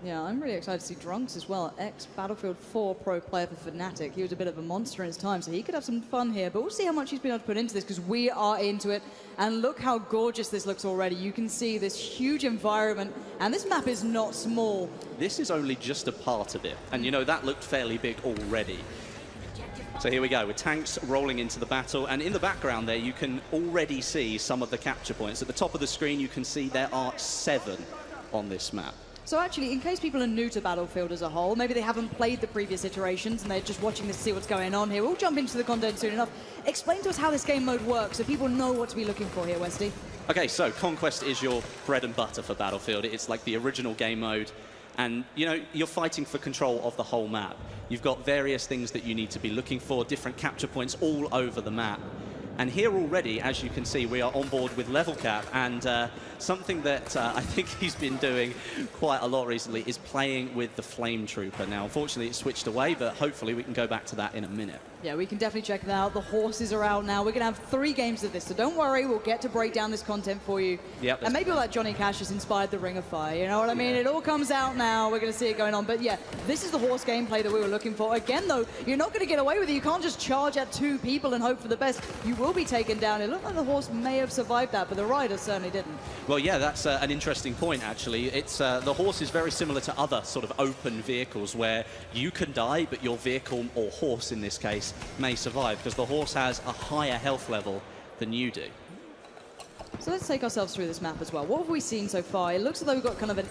Yeah, I'm really excited to see Drunks as well. Ex-Battlefield 4 pro player for Fnatic. He was a bit of a monster in his time, so he could have some fun here. But we'll see how much he's been able to put into this, because we are into it. And look how gorgeous this looks already. You can see this huge environment, and this map is not small. This is only just a part of it. And, you know, that looked fairly big already. So here we go, with tanks rolling into the battle, and in the background there you can already see some of the capture points. At the top of the screen you can see there are 7 on this map. So actually, in case people are new to Battlefield as a whole, maybe they haven't played the previous iterations and they're just watching to see what's going on here, we'll jump into the content soon enough. Explain to us how this game mode works so people know what to be looking for here, Westy. Okay, so Conquest is your bread and butter for Battlefield. It's like the original game mode. And, you know, you're fighting for control of the whole map. You've got various things that you need to be looking for, different capture points all over the map. And here already, as you can see, we are on board with Level Cap, and something that I think he's been doing quite a lot recently is playing with the Flame Trooper. Now, unfortunately, it switched away, but hopefully we can go back to that in a minute. Yeah, we can definitely check that out. The horses are out now. We're going to have 3 games of this, so don't worry. We'll get to break down this content for you. Yep, and maybe all that Johnny Cash has inspired the Ring of Fire. You know what I mean? It all comes out now. We're going to see it going on. But yeah, this is the horse gameplay that we were looking for. Again, though, you're not going to get away with it. You can't just charge at 2 people and hope for the best. You will be taken down. It looked like the horse may have survived that, but the rider certainly didn't. Well, yeah, that's an interesting point, actually. It's the horse is very similar to other sort of open vehicles where you can die, but your vehicle, or horse in this case, may survive, because the horse has a higher health level than you do. So let's take ourselves through this map as well. What have we seen so far? It looks as though we've got kind of an...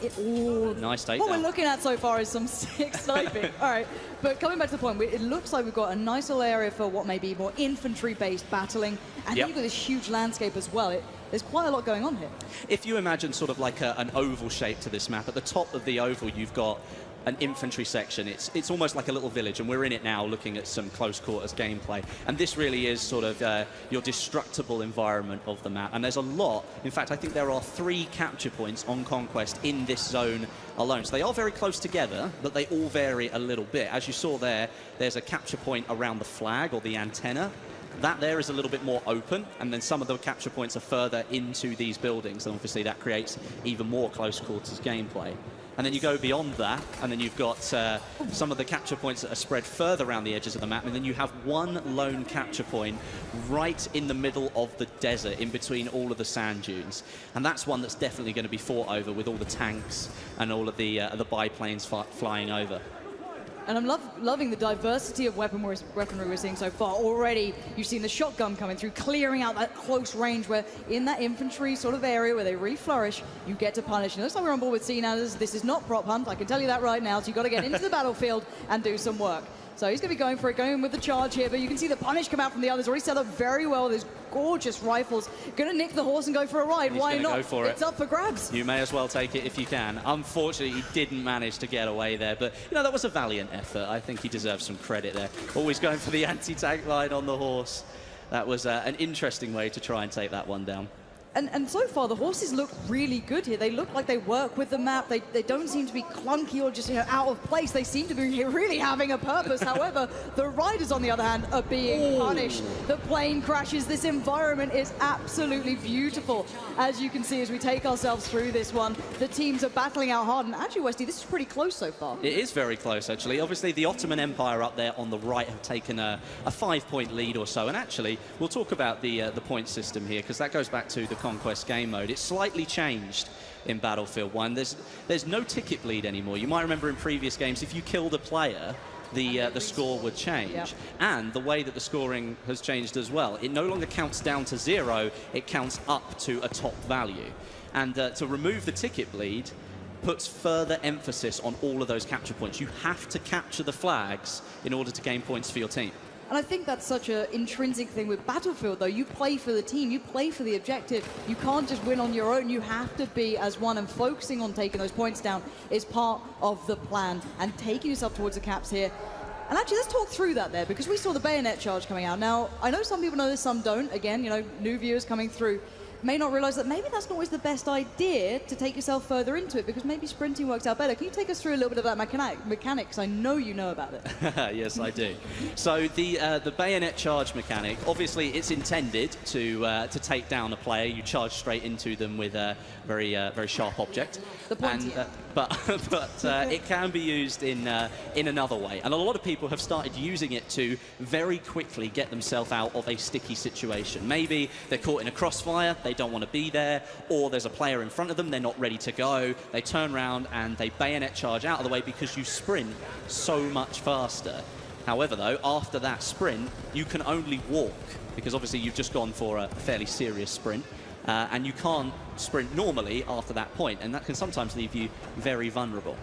Nice takedown. What we're looking at so far is some sick sniping. All right, but coming back to the point, it looks like we've got a nice little area for what may be more infantry-based battling, and then you've got this huge landscape as well. There's quite a lot going on here. If you imagine sort of like an oval shape to this map, at the top of the oval you've got an infantry section. It's almost like a little village, and we're in it now looking at some close quarters gameplay. And this really is sort of your destructible environment of the map. And there's a lot. In fact, I think there are 3 capture points on Conquest in this zone alone. So they are very close together, but they all vary a little bit. As you saw there, there's a capture point around the flag or the antenna. That there is a little bit more open, and then some of the capture points are further into these buildings, and obviously that creates even more close quarters gameplay. And then you go beyond that, and then you've got some of the capture points that are spread further around the edges of the map, and then you have one lone capture point right in the middle of the desert, in between all of the sand dunes. And that's one that's definitely going to be fought over with all the tanks and all of the biplanes flying over. And I'm loving the diversity of weaponry we're seeing so far. Already, you've seen the shotgun coming through, clearing out that close range where in that infantry sort of area where they really flourish, you get to punish. And it looks like we're on board with CNAS. This is not prop hunt, I can tell you that right now. So you've got to get into the battlefield and do some work. So he's going to be going for it, going with the charge here, but you can see the punish come out from the others. Already set up very well with his gorgeous rifles. Going to nick the horse and go for a ride. Why not? Go for it. It's up for grabs. You may as well take it if you can. Unfortunately, he didn't manage to get away there, but you know, that was a valiant effort. I think he deserves some credit there. Always going for the anti-tank line on the horse. That was an interesting way to try and take that one down. And so far, the horses look really good here. They look like they work with the map. They don't seem to be clunky or just out of place. They seem to be really having a purpose. However, the riders, on the other hand, are being punished. The plane crashes. This environment is absolutely beautiful. As you can see, as we take ourselves through this one, the teams are battling out hard. And actually, Westy, this is pretty close so far. It is very close, actually. Obviously, the Ottoman Empire up there on the right have taken a 5-point lead or so. And actually, we'll talk about the point system here, because that goes back to the Conquest game mode. It's slightly changed in Battlefield 1. There's no ticket bleed anymore. You might remember in previous games, if you killed a player, the score would change. Yep. And the way that the scoring has changed as well. It no longer counts down to 0, it counts up to a top value. And to remove the ticket bleed puts further emphasis on all of those capture points. You have to capture the flags in order to gain points for your team. And I think that's such an intrinsic thing with Battlefield, though. You play for the team, you play for the objective. You can't just win on your own. You have to be as one, and focusing on taking those points down is part of the plan, and taking yourself towards the caps here. And actually, let's talk through that there, because we saw the bayonet charge coming out. Now, I know some people know this, some don't. Again, you know, new viewers coming through may not realize that maybe that's not always the best idea to take yourself further into it, because maybe sprinting works out better. Can you take us through a little bit of that mechanics? I know you know about it. Yes, I do. So the bayonet charge mechanic, obviously it's intended to take down a player. You charge straight into them with a very sharp object. The pointy end. but it can be used in another way. And a lot of people have started using it to very quickly get themselves out of a sticky situation. Maybe they're caught in a crossfire, they don't want to be there, or there's a player in front of them, they're not ready to go. They turn around and they bayonet charge out of the way because you sprint so much faster. However, though, after that sprint, you can only walk, because obviously you've just gone for a fairly serious sprint. And you can't sprint normally after that point, and that can sometimes leave you very vulnerable.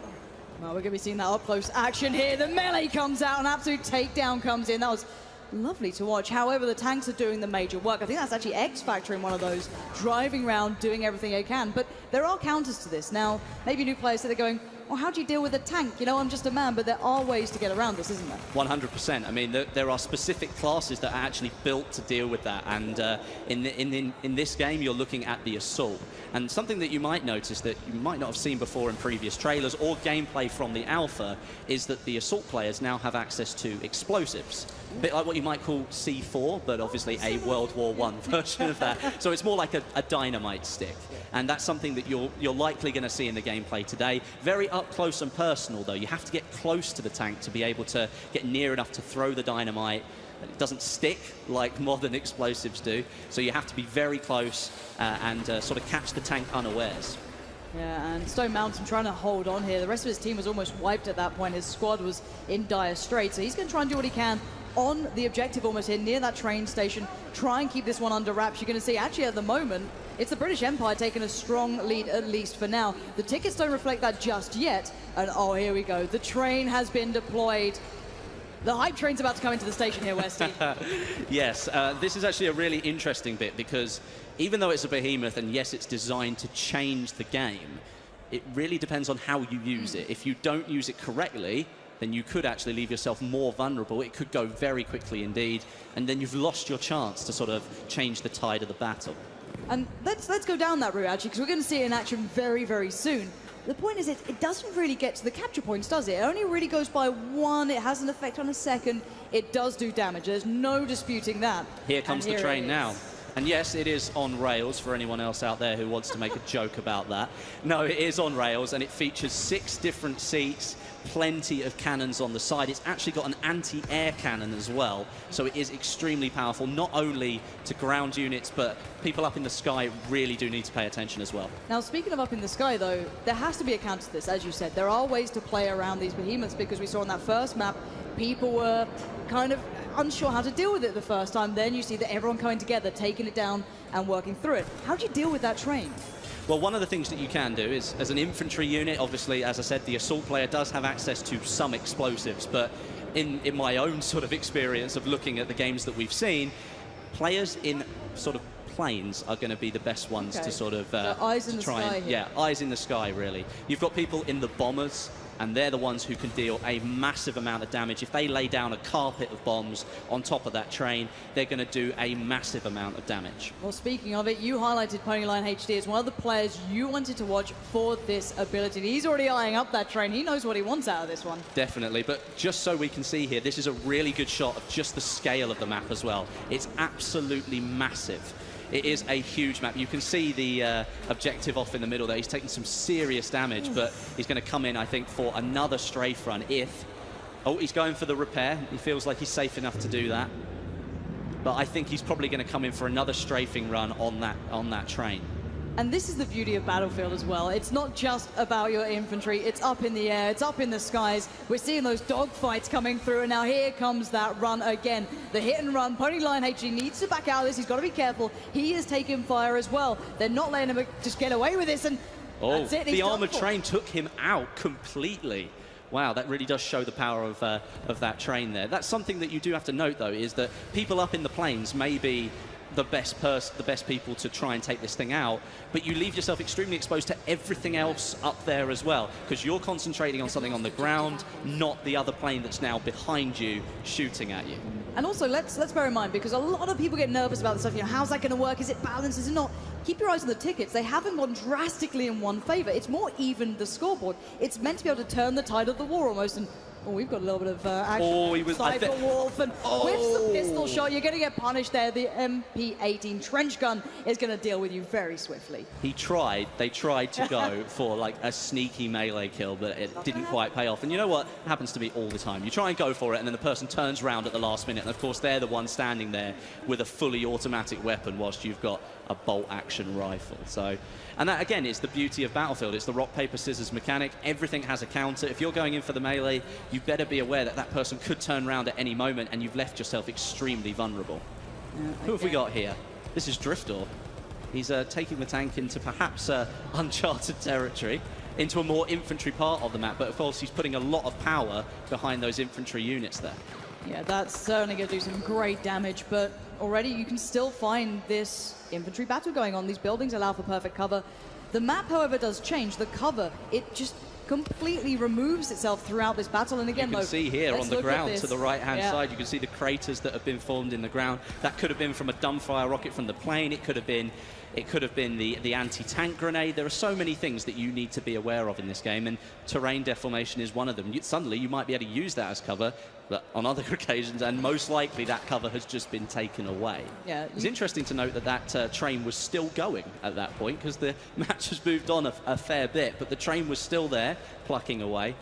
Well, we're going to be seeing that up-close action here. The melee comes out, an absolute takedown comes in. That was lovely to watch. However, the tanks are doing the major work. I think that's actually X Factor in one of those, driving around, doing everything they can. But there are counters to this. Now, maybe new players that are going, well, how do you deal with a tank? You know, I'm just a man, but there are ways to get around this, isn't there? 100%. I mean, there are specific classes that are actually built to deal with that. And in this game, you're looking at the Assault. And something that you might notice that you might not have seen before in previous trailers or gameplay from the Alpha is that the Assault players now have access to explosives. A bit like what you might call C4, but obviously a World War I version of that. So it's more like a dynamite stick. And that's something that you're likely going to see in the gameplay today. Very up close and personal, though. You have to get close to the tank to be able to get near enough to throw the dynamite. It doesn't stick like modern explosives do, so you have to be very close and sort of catch the tank unawares. Yeah, and Stone Mountain trying to hold on here. The rest of his team was almost wiped at that point. His squad was in dire straits, so he's going to try and do what he can on the objective almost here, near that train station. Try and keep this one under wraps. You're going to see, actually, at the moment, it's the British Empire taking a strong lead, at least for now. The tickets don't reflect that just yet. And, oh, here we go. The train has been deployed. The hype train's about to come into the station here, Westy. Yes, this is actually a really interesting bit, because even though it's a behemoth, and yes, it's designed to change the game, it really depends on how you use it. If you don't use it correctly, then you could actually leave yourself more vulnerable. It could go very quickly indeed, and then you've lost your chance to sort of change the tide of the battle. And let's go down that route, actually, because we're going to see it in action very, very soon. The point is, it doesn't really get to the capture points, does it? It only really goes by one. It has an effect on a second. It does do damage. There's no disputing that. Here comes the train now. And yes, it is on rails for anyone else out there who wants to make a joke about that. No, it is on rails, and it features 6 different seats, plenty of cannons on the side. It's actually got an anti-air cannon as well, so it is extremely powerful, not only to ground units, but people up in the sky really do need to pay attention as well. Now, speaking of up in the sky, though, there has to be a counter to this, as you said. There are ways to play around these behemoths, because we saw on that first map, people were kind of unsure how to deal with it the first time. Then you see that everyone coming together, taking it down and working through it. How do you deal with that train? Well, one of the things that you can do is, as an infantry unit, obviously, as I said, the Assault player does have access to some explosives, but in my own sort of experience of looking at the games that we've seen, players in sort of planes are going to be the best ones to sort of so eyes in the try sky and, here. yeah, eyes in the sky, really. You've got people in the bombers, and they're the ones who can deal a massive amount of damage. If they lay down a carpet of bombs on top of that train, they're going to do a massive amount of damage. Well, speaking of it, you highlighted Ponyline HD as one of the players you wanted to watch for this ability. He's already eyeing up that train. He knows what he wants out of this one. Definitely, but just so we can see here, this is a really good shot of just the scale of the map as well. It's absolutely massive. It is a huge map. You can see the objective off in the middle there. He's taking some serious damage, but he's going to come in, I think, for another strafe run if... Oh, he's going for the repair. He feels like he's safe enough to do that. But I think he's probably going to come in for another strafing run on that train. And this is the beauty of Battlefield as well. It's not just about your infantry. It's up in the air. It's up in the skies. We're seeing those dogfights coming through. And now here comes that run again. The hit and run. Ponyline HD needs to back out of this. He's got to be careful. He is taking fire as well. They're not letting him just get away with this. And that's it. The armored train took him out completely. Wow, that really does show the power of that train there. That's something that you do have to note, though, is that people up in the planes may be the best people to try and take this thing out, but you leave yourself extremely exposed to everything else up there as well, because you're concentrating on something on the ground, not the other plane that's now behind you shooting at you. And also, let's bear in mind, because a lot of people get nervous about this stuff, you know, how's that going to work? Is it balanced? Is it not? Keep your eyes on the tickets. They haven't gone drastically in one favor. It's more even the scoreboard. It's meant to be able to turn the tide of the war almost, and Oh, we've got a little bit of action. Oh, he was... Cyber Wolf and whiffs the Oh. pistol shot. You're going to get punished there. The MP18 trench gun is going to deal with you very swiftly. They tried to go for like a sneaky melee kill, but it didn't quite pay off. And you know what? It happens to me all the time. You try and go for it, and then the person turns around at the last minute, and of course they're the one standing there with a fully automatic weapon whilst you've got a bolt action rifle. So, and that again is the beauty of Battlefield. It's the rock, paper, scissors mechanic. Everything has a counter. If you're going in for the melee, you better be aware that that person could turn around at any moment, and you've left yourself extremely vulnerable. Who have we got here? This is Driftor. He's taking the tank into perhaps uncharted territory, into a more infantry part of the map, but of course he's putting a lot of power behind those infantry units there. Yeah, that's certainly going to do some great damage, but already you can still find this infantry battle going on. These buildings allow for perfect cover. The map, however, does change. The cover, it just completely removes itself throughout this battle. And again, you can see here on the ground to the right-hand Yeah. side, you can see the craters that have been formed in the ground. That could have been from a dumbfire rocket from the plane. It could have been the anti-tank grenade. There are so many things that you need to be aware of in this game, and terrain deformation is one of them. Suddenly, you might be able to use that as cover, but on other occasions, and most likely that cover has just been taken away. Yeah, It's interesting to note that that train was still going at that point, because the match has moved on a fair bit, but the train was still there, plucking away.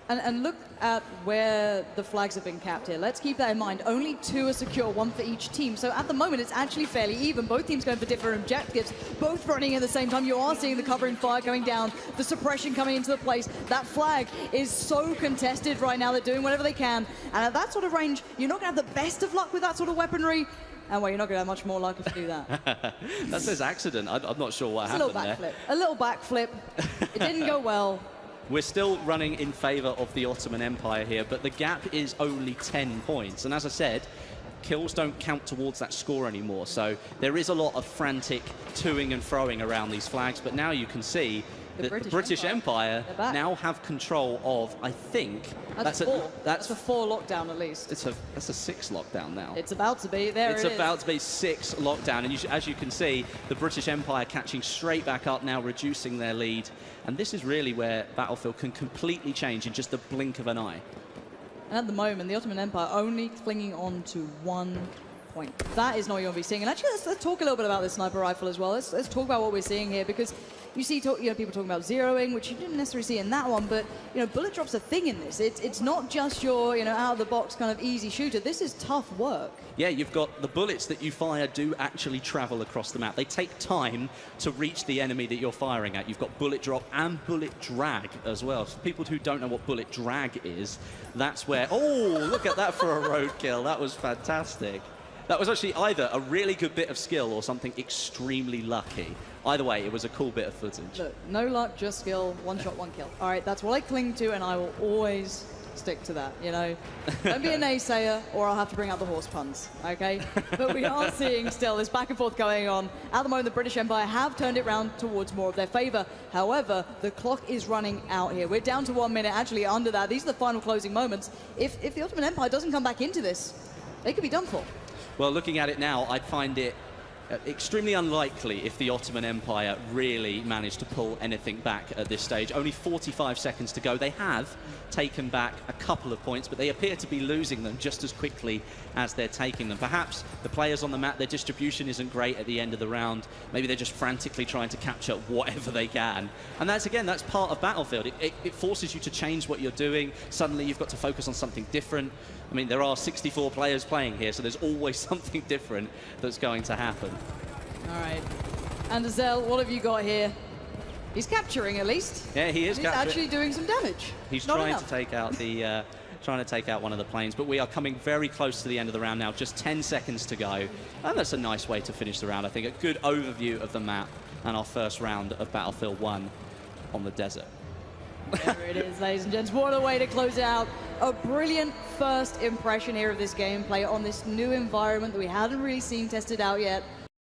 And look at where the flags have been capped here. Let's keep that in mind. Only 2 are secure, 1 for each team. So at the moment, it's actually fairly even. Both teams going for different objectives, both running at the same time. You are seeing the covering fire going down, the suppression coming into the place. That flag is so contested right now. They're doing whatever they can. And at that sort of range, you're not going to have the best of luck with that sort of weaponry. And well, you're not going to have much more luck if you do that. That says accident. I'm not sure what happened there. A little backflip. It didn't go well. We're still running in favour of the Ottoman Empire here, but the gap is only 10 points. And as I said, kills don't count towards that score anymore. So there is a lot of frantic toing and froing around these flags, but now you can see that the British Empire now have control of, I think... That's a 4 lockdown at least. That's a 6 lockdown now. It's about to be. It's about to be 6 lockdown. And as you can see, the British Empire catching straight back up now, reducing their lead. And this is really where Battlefield can completely change in just the blink of an eye. And at the moment, the Ottoman Empire only clinging on to 1 point. That is not what you're going to be seeing. And actually, let's talk a little bit about this sniper rifle as well. Let's talk about what we're seeing here, because you see people talking about zeroing, which you didn't necessarily see in that one, but bullet drop's a thing in this. It's not just your out of the box kind of easy shooter. This is tough work. Yeah, you've got the bullets that you fire do actually travel across the map. They take time to reach the enemy that you're firing at. You've got bullet drop and bullet drag as well. For people who don't know what bullet drag is, that's where... Oh, look at that for a roadkill. That was fantastic. That was actually either a really good bit of skill or something extremely lucky. Either way, it was a cool bit of footage. Look, no luck, just skill, 1 shot, 1 kill. All right, that's what I cling to, and I will always stick to that, Don't be a naysayer, or I'll have to bring out the horse puns, okay? But we are seeing still this back and forth going on. At the moment, the British Empire have turned it round towards more of their favor. However, the clock is running out here. We're down to 1 minute, actually under that. These are the final closing moments. If the Ottoman Empire doesn't come back into this, they could be done for. Well, looking at it now, I'd find it extremely unlikely if the Ottoman Empire really managed to pull anything back at this stage. Only 45 seconds to go. They have taken back a couple of points, but they appear to be losing them just as quickly as they're taking them. Perhaps the players on the map, their distribution isn't great at the end of the round. Maybe they're just frantically trying to capture whatever they can. And that's part of Battlefield. It forces you to change what you're doing. Suddenly you've got to focus on something different. I mean, there are 64 players playing here, so there's always something different that's going to happen. All right. And Azel, what have you got here? He's capturing, at least. Yeah, he is. He's actually doing some damage. He's trying to take out the, one of the planes, but we are coming very close to the end of the round now. Just 10 seconds to go, and that's a nice way to finish the round. I think a good overview of the map and our first round of Battlefield 1 on the desert. There it is, ladies and gents. What a way to close it out. A brilliant first impression here of this gameplay on this new environment that we hadn't really seen tested out yet.